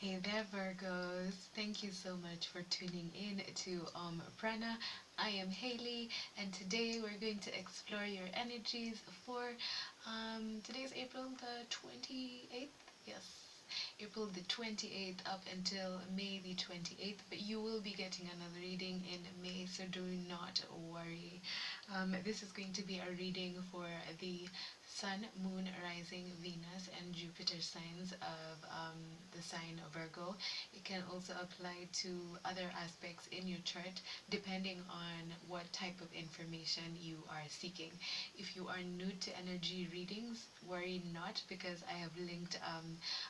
Hey there, Virgos. Thank you so much for tuning in to Om Prana. I am Hailey, and today we're going to explore your energies for today's April the 28th. Yes, April the 28th up until May the 28th, but you will be getting another reading in May, so do not worry. This is going to be a reading for the Sun, Moon, Rising, Venus, and Jupiter signs of the sign of Virgo. It can also apply to other aspects in your chart depending on what type of information you are seeking. If you are new to energy readings, worry not, because I have linked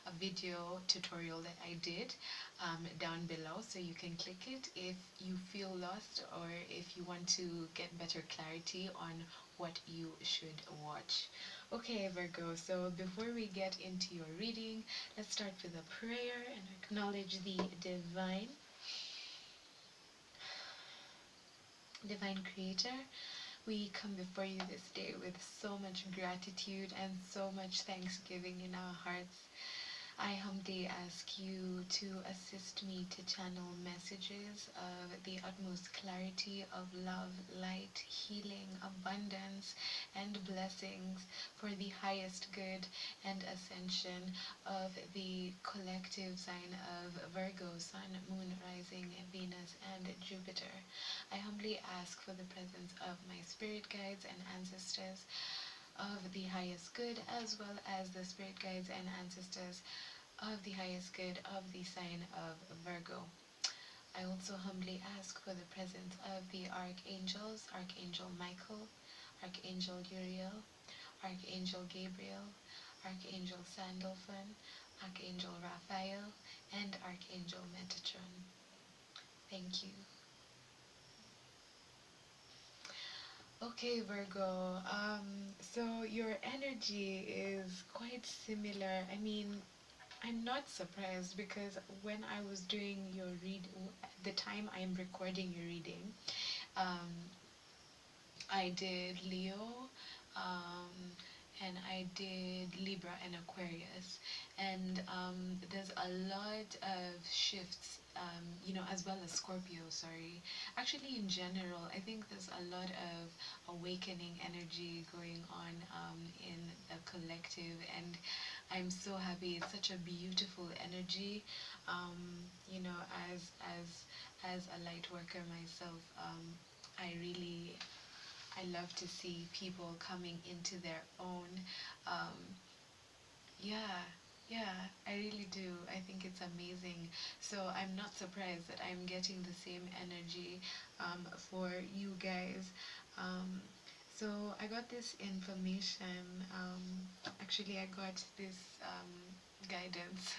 a video tutorial that I did down below, so you can click it if you feel lost or if you want to get better clarity on what you should watch. Okay, Virgo, so before we get into your reading, let's start with a prayer and acknowledge the divine creator. We come before you this day with so much gratitude and so much thanksgiving in our hearts. I humbly ask you to assist me to channel messages of the utmost clarity of love, light, healing, abundance, and blessings for the highest good and ascension of the collective sign of Virgo, Sun, Moon, Rising, Venus, and Jupiter. I humbly ask for the presence of my spirit guides and ancestors of the highest good, as well as the spirit guides and ancestors of the highest good of the sign of Virgo. I also humbly ask for the presence of the archangels, Archangel Michael, Archangel Uriel, Archangel Gabriel, Archangel Sandalphon, Archangel Raphael, and Archangel Metatron. Thank you. Okay, Virgo. So your energy is quite similar. I mean, I'm not surprised because when I was doing your read, the time I am recording your reading, um, I did Leo, um, and I did Libra and Aquarius, and there's a lot of shifts, as well as Scorpio. Sorry, actually, in general, I think there's a lot of awakening energy going on in the collective, and I'm so happy. It's such a beautiful energy. You know, as a light worker myself, I really I love to see people coming into their own. Um, yeah, yeah, I really do. I think it's amazing. So I'm not surprised that I'm getting the same energy for you guys. Um, so I got this information. Actually, I got this guidance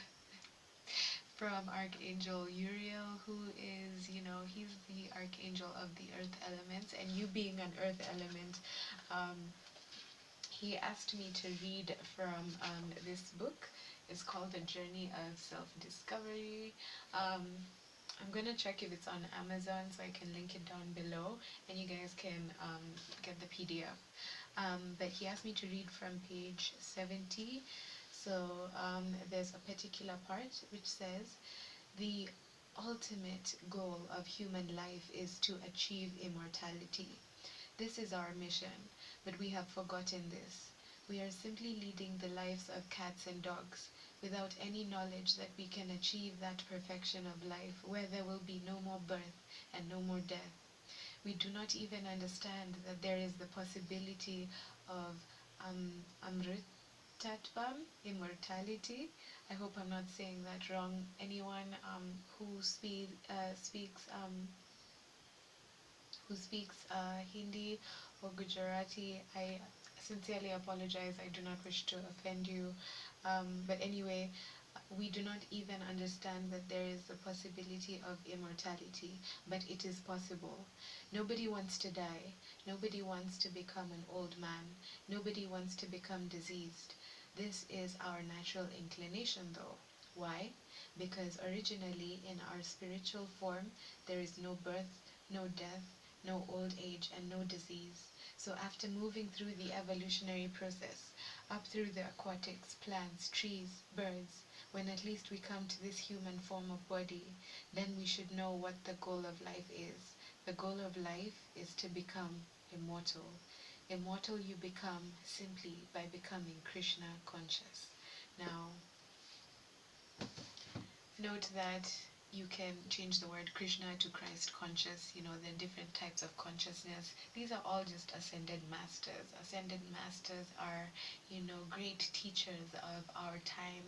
from Archangel Uriel, who is, he's the archangel of the earth elements, and you being an earth element, um, he asked me to read from this book. It's called The Journey of Self-Discovery. Um, I'm gonna check if it's on Amazon so I can link it down below and you guys can get the PDF. But he asked me to read from page 70. So there's a particular part which says, the ultimate goal of human life is to achieve immortality. This is our mission, but we have forgotten this. We are simply leading the lives of cats and dogs, without any knowledge that we can achieve that perfection of life where there will be no more birth and no more death. We do not even understand that there is the possibility of amritatvam, immortality. I hope I'm not saying that wrong. Anyone who speaks Hindi or Gujarati, I sincerely apologize. I do not wish to offend you. But anyway, we do not even understand that there is a possibility of immortality, but it is possible. Nobody wants to die. Nobody wants to become an old man. Nobody wants to become diseased. This is our natural inclination, though. Why? Because originally, in our spiritual form, there is no birth, no death, no old age, and no disease. So after moving through the evolutionary process, up through the aquatics, plants, trees, birds, when at least we come to this human form of body, then we should know what the goal of life is. The goal of life is to become immortal. Immortal you become simply by becoming Krishna conscious. Now, note that you can change the word Krishna to Christ conscious. You know, there are different types of consciousness. These are all just ascended masters. Ascended masters are, you know, great teachers of our time,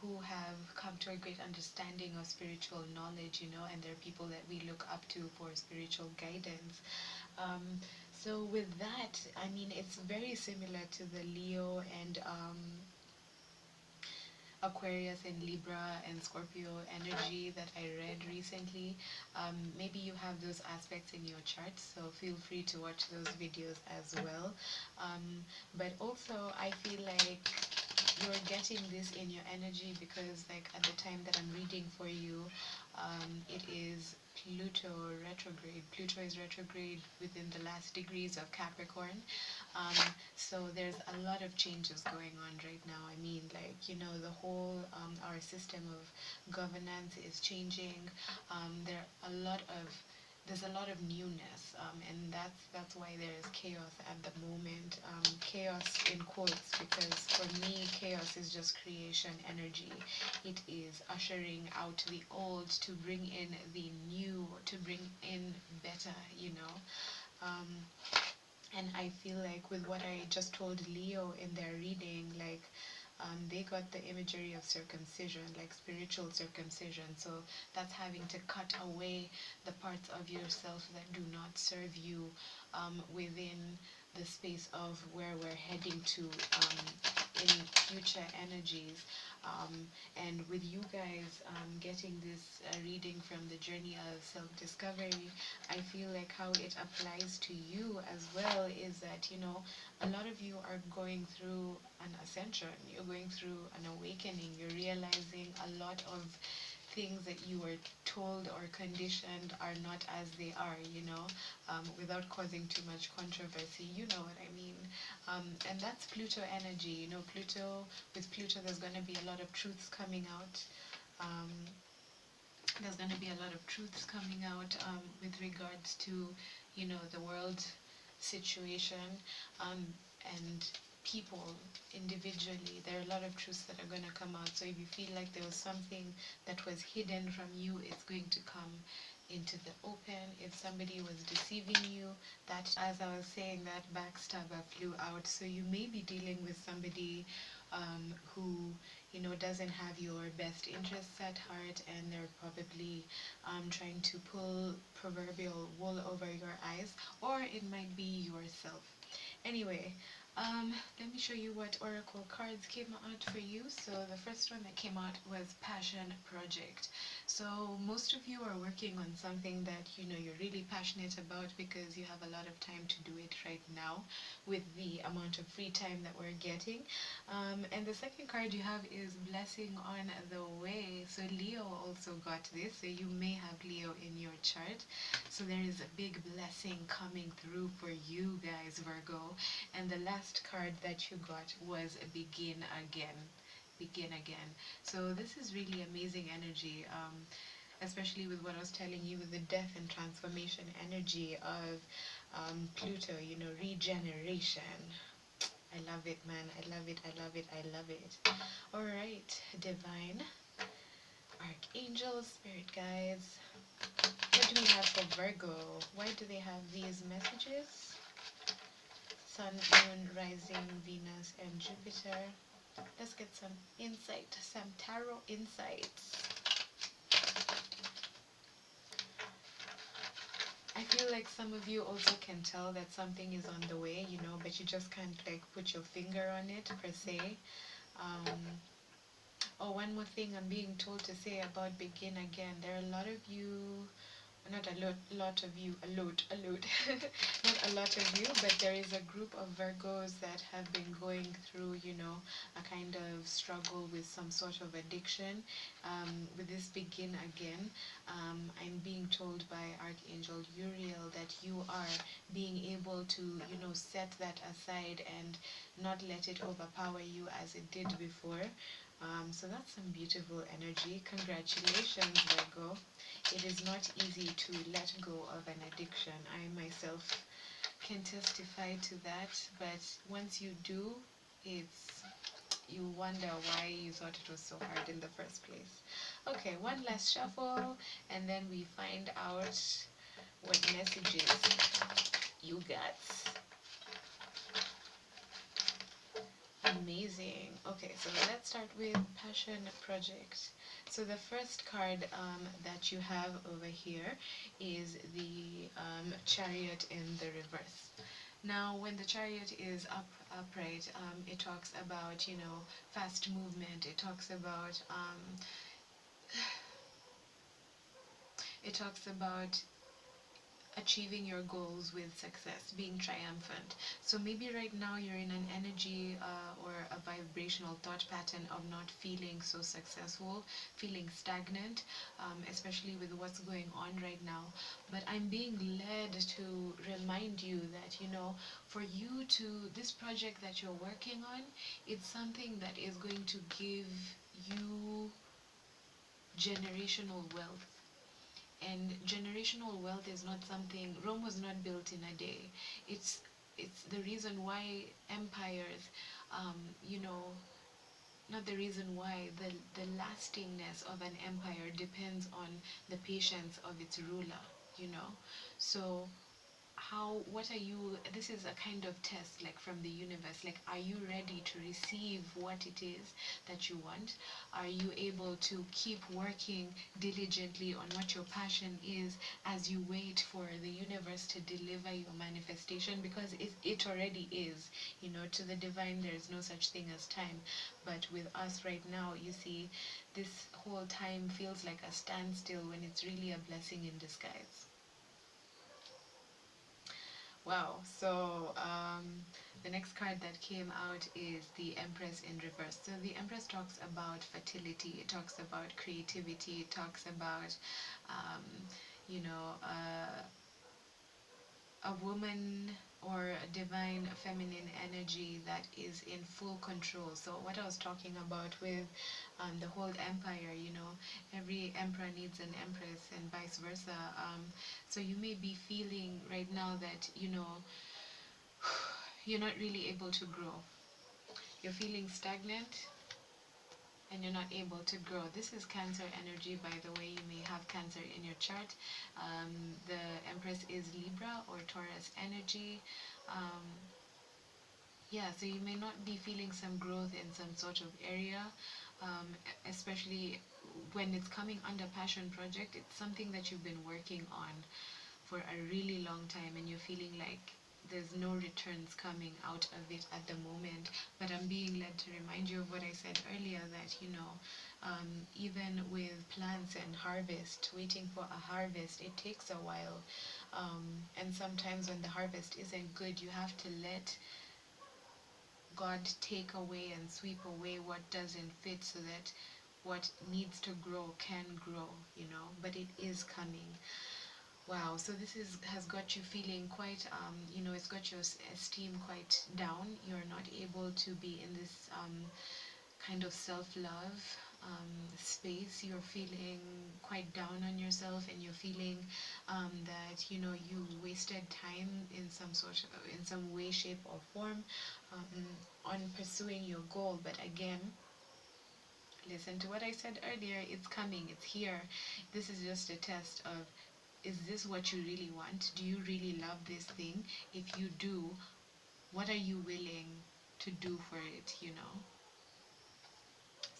who have come to a great understanding of spiritual knowledge, you know, and they're people that we look up to for spiritual guidance. So with that, I mean, it's very similar to the Leo and Aquarius and Libra and Scorpio energy that I read recently. Maybe you have those aspects in your chart, so feel free to watch those videos as well. But also, I feel like you're getting this in your energy because, like, at the time that I'm reading for you, it is Pluto retrograde. Pluto is retrograde within the last degrees of Capricorn. Um, so there's a lot of changes going on right now. I mean, like, you know, the whole, our system of governance is changing. There are a lot of there's a lot of newness, and that's why there is chaos at the moment. Chaos in quotes, because for me, chaos is just creation energy. It is ushering out the old to bring in the new, to bring in better, you know. Um, and I feel like with what I just told Leo in their reading, like, they got the imagery of circumcision, like spiritual circumcision. So that's having to cut away the parts of yourself that do not serve you, within the space of where we're heading to, in future energies. And with you guys, getting this reading from the journey of self-discovery, I feel like how it applies to you as well is that, you know, a lot of you are going through an ascension, you're going through an awakening, you're realizing a lot of things that you were told or conditioned are not as they are, you know, without causing too much controversy. You know what I mean. And that's Pluto energy. You know, with Pluto, there's going to be a lot of truths coming out. Um, there's going to be a lot of truths coming out, with regards to, you know, the world situation, um, and people individually. There are a lot of truths that are going to come out. So if you feel like there was something that was hidden from you, it's going to come into the open. If somebody was deceiving you, that, as I was saying, that backstabber flew out. So you may be dealing with somebody, who, you know, doesn't have your best interests at heart, and they're probably, trying to pull proverbial wool over your eyes, or it might be yourself. Anyway, let me show you what oracle cards came out for you. So the first one that came out was Passion Project. So most of you are working on something that, you know, you're really passionate about because you have a lot of time to do it right now with the amount of free time that we're getting. And the second card you have is Blessing on the Way. So Leo also got this, so you may have Leo in your chart. So there is a big blessing coming through for you guys, Virgo. And the last card that you got was Begin Again. Begin Again. So this is really amazing energy, especially with what I was telling you with the death and transformation energy of, Pluto, you know, regeneration. I love it, man. I love it. I love it. I love it. All right, divine, archangels, spirit guides. What do we have for Virgo? Why do they have these messages? Sun, Moon, Rising, Venus, and Jupiter. Let's get some insight, some tarot insights. I feel like some of you also can tell that something is on the way, you know, but you just can't, like, put your finger on it per se. Um, oh, one more thing I'm being told to say about Begin Again. There are a lot of you, not a lot of you, not a lot of you, but there is a group of Virgos that have been going through, you know, a kind of struggle with some sort of addiction. With this Begin Again, I'm being told by Archangel Uriel that you are being able to, you know, set that aside and not let it overpower you as it did before. So that's some beautiful energy. Congratulations, Virgo. It is not easy to let go of an addiction. I myself can testify to that, but once you do, it's you wonder why you thought it was so hard in the first place. Okay, one last shuffle, and then we find out what messages you got. Amazing. Okay, so let's start with passion project. So the first card that you have over here is the chariot in the reverse. Now, when the chariot is upright, it talks about, you know, fast movement. It talks about achieving your goals with success, being triumphant. So maybe right now you're in an energy or a vibrational thought pattern of not feeling so successful, feeling stagnant, especially with what's going on right now. But I'm being led to remind you that, you know, for you to, this project that you're working on, it's something that is going to give you generational wealth. And generational wealth is not something, Rome was not built in a day. It's the reason why empires, you know, not the reason why, the lastingness of an empire depends on the patience of its ruler, you know. So what are you, this is a kind of test, like from the universe, like, are you ready to receive what it is that you want? Are you able to keep working diligently on what your passion is as you wait for the universe to deliver your manifestation? Because it already is, you know. To the divine there is no such thing as time, but with us right now, you see, this whole time feels like a standstill when it's really a blessing in disguise. Wow. So the next card that came out is the Empress in reverse. So the Empress talks about fertility. It talks about creativity. It talks about, um, you know, a woman or a divine feminine energy that is in full control. So what I was talking about with the whole empire, you know, every emperor needs an empress and vice versa. So you may be feeling right now that, you know, you're not really able to grow. You're feeling stagnant and you're not able to grow. This is Cancer energy, by the way. You may have Cancer in your chart. The Empress is Libra or Taurus energy. Um, yeah, so you may not be feeling some growth in some sort of area, especially when it's coming under passion project. It's something that you've been working on for a really long time and you're feeling like there's no returns coming out of it at the moment. But I'm being led to remind you of what I said earlier, that, you know, even with plants and harvest, waiting for a harvest, it takes a while. And sometimes when the harvest isn't good, you have to let God take away and sweep away what doesn't fit so that what needs to grow can grow, you know, but it is coming. Wow, so this has got you feeling quite, you know, it's got your esteem quite down. You're not able to be in this kind of self-love space. You're feeling quite down on yourself, and you're feeling that, you know, you wasted time in some sort of, in some way, shape, or form on pursuing your goal. But again, listen to what I said earlier. It's coming. It's here. This is just a test of, is this what you really want? Do you really love this thing? If you do, what are you willing to do for it, you know?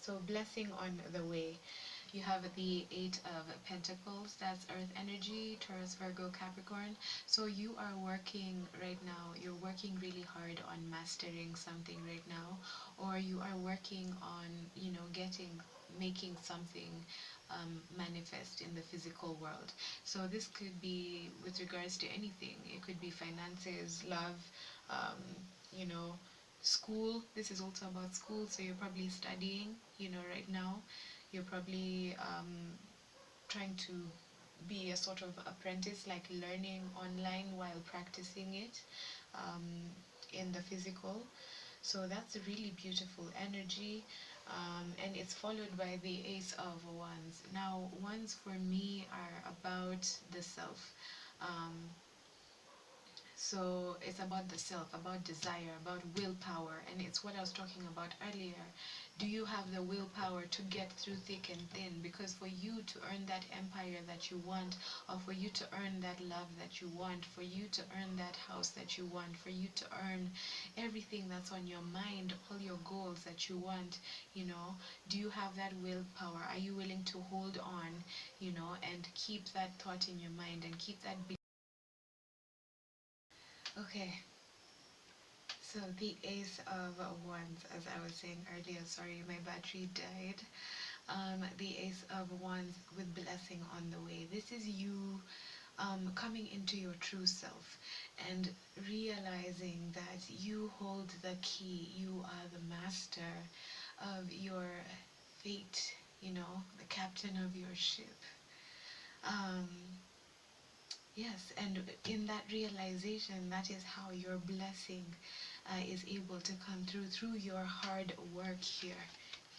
So blessing on the way. You have the Eight of Pentacles, that's Earth energy, Taurus, Virgo, Capricorn. So you are working right now, you're working really hard on mastering something right now, or you are working on, you know, making something manifest in the physical world. So this could be with regards to anything. It could be finances, love, um, you know, school. This is also about school, so you're probably studying, you know, right now. You're probably trying to be a sort of apprentice, like learning online while practicing it um, in the physical. So that's a really beautiful energy. And it's followed by the Ace of Wands. Now, wands for me are about the self. Um, so it's about the self, about desire, about willpower, and it's what I was talking about earlier. Do you have the willpower to get through thick and thin? Because for you to earn that empire that you want, or for you to earn that love that you want, for you to earn that house that you want, for you to earn everything that's on your mind, all your goals that you want, do you have that willpower? Are you willing to hold on, and keep that thought in your mind and keep that okay. So the Ace of Wands, as I was saying earlier, sorry, my battery died. The Ace of Wands with blessing on the way. This is you coming into your true self and realizing that you hold the key. You are the master of your fate, the captain of your ship. Um, Yes, and in that realization, that is how your blessing is able to come through your hard work here,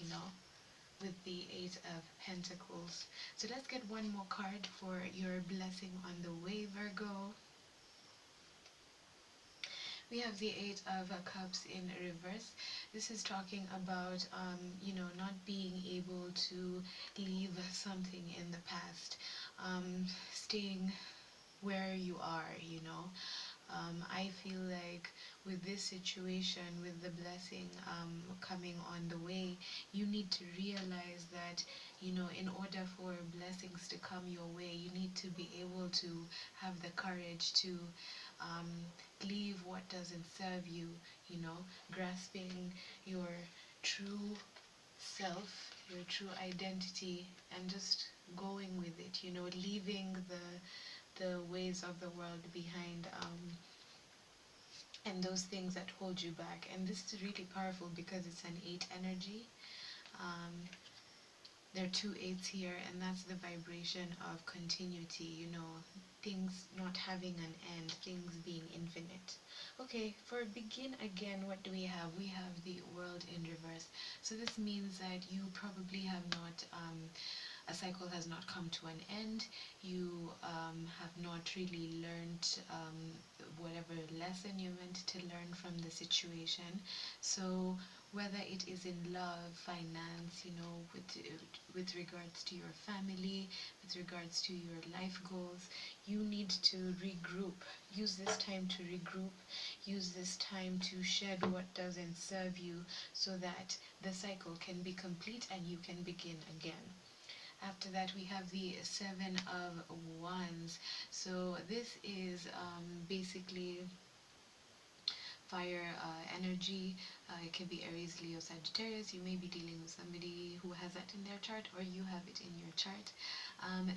you know, with the Eight of Pentacles. So let's get one more card for your blessing on the way, Virgo. We have the Eight of Cups in reverse. This is talking about, not being able to leave something in the past, staying where you are, I feel like with this situation, with the blessing coming on the way, you need to realize that, in order for blessings to come your way, you need to be able to have the courage to um, leave what doesn't serve you, grasping your true self, your true identity, and just going with it, leaving the ways of the world behind, and those things that hold you back. And this is really powerful because it's an eight energy. um, there are two eights here, and that's the vibration of continuity, things not having an end, things being infinite. Okay, for begin again, what do we have? We have the world in reverse. So this means that you probably have not a cycle has not come to an end. You have not really learned whatever lesson you meant to learn from the situation. So whether it is in love, finance, with regards to your family, with regards to your life goals, you need to regroup. Use this time to regroup. Use this time to shed what doesn't serve you so that the cycle can be complete and you can begin again. After that, we have the Seven of Wands. So this is basically fire energy. It can be Aries, Leo, Sagittarius. You may be dealing with somebody who has that in their chart, or you have it in your chart.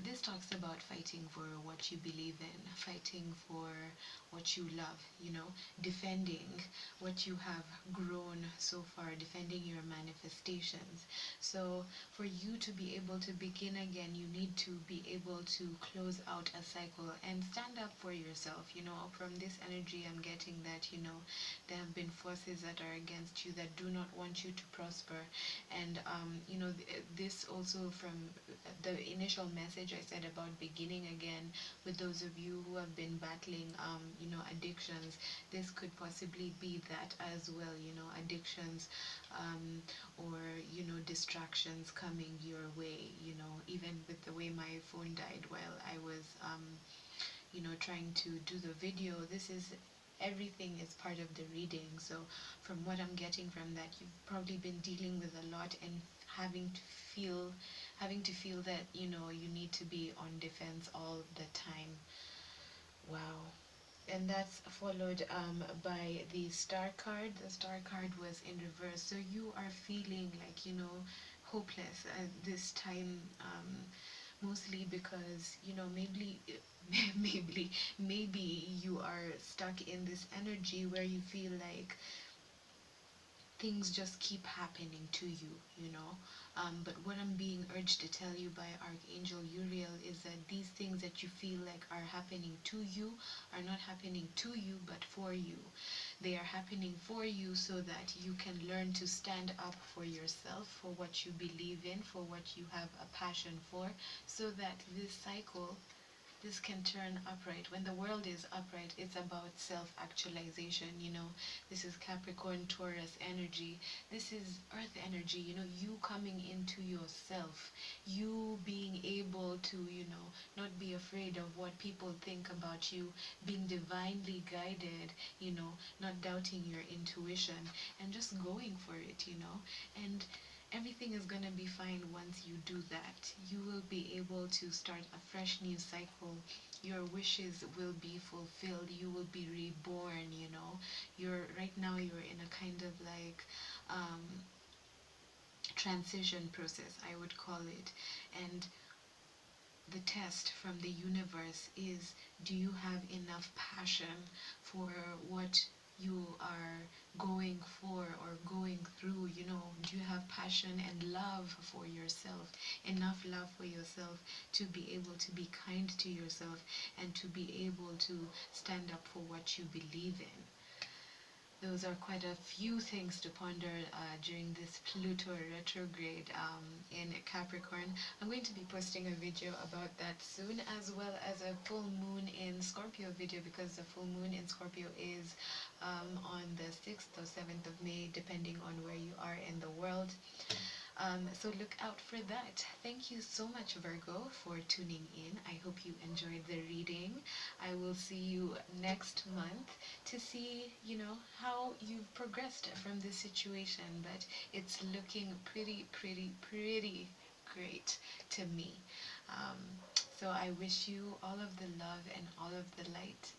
This talks about fighting for what you believe in, fighting for what you love, defending what you have grown so far, defending your manifestations. So for you to be able to begin again, you need to be able to close out a cycle and stand up for yourself. From this energy, I'm getting that, there have been forces that are against you that do not want you to prosper. And this also from the initial message I said about beginning again, with those of you who have been battling addictions, this could possibly be that as well, addictions, or distractions coming your way, even with the way my phone died while I was trying to do the video. This is everything is part of the reading. So from what I'm getting from that, you've probably been dealing with a lot and having to feel that you need to be on defense all the time. Wow. And that's followed by the star card. The star card was in reverse, so you are feeling like hopeless at this time, mostly because maybe maybe you are stuck in this energy where you feel like things just keep happening to you, you know. But what I'm being urged to tell you by Archangel Uriel is that these things that you feel like are happening to you are not happening to you, but for you. They are happening for you so that you can learn to stand up for yourself, for what you believe in, for what you have a passion for, so that this cycle, this can turn upright. When the world is upright, it's about self-actualization, you know. This is Capricorn, Taurus energy. This is earth energy, you know, you coming into yourself, you being able to, you know, not be afraid of what people think about you, being divinely guided, you know, not doubting your intuition, and just going for it, you know. And everything is going to be fine once you do that. You will be able to start a fresh new cycle. Your wishes will be fulfilled. You will be reborn, you know. Right now you're in a kind of like transition process, I would call it. And the test from the universe is, do you have enough passion for what you are going for or going through? You know, do you have passion and love for yourself, enough love for yourself to be able to be kind to yourself and to be able to stand up for what you believe in? Those are quite a few things to ponder during this Pluto retrograde in Capricorn. I'm going to be posting a video about that soon, as well as a full moon in Scorpio video, because the full moon in Scorpio is on the 6th or 7th of May, depending on where you are in the world. So look out for that. Thank you so much, Virgo, for tuning in. I hope you enjoyed the reading. I will see you next month to see, you know, how you've progressed from this situation. But it's looking pretty, pretty, pretty great to me. Um, so I wish you all of the love and all of the light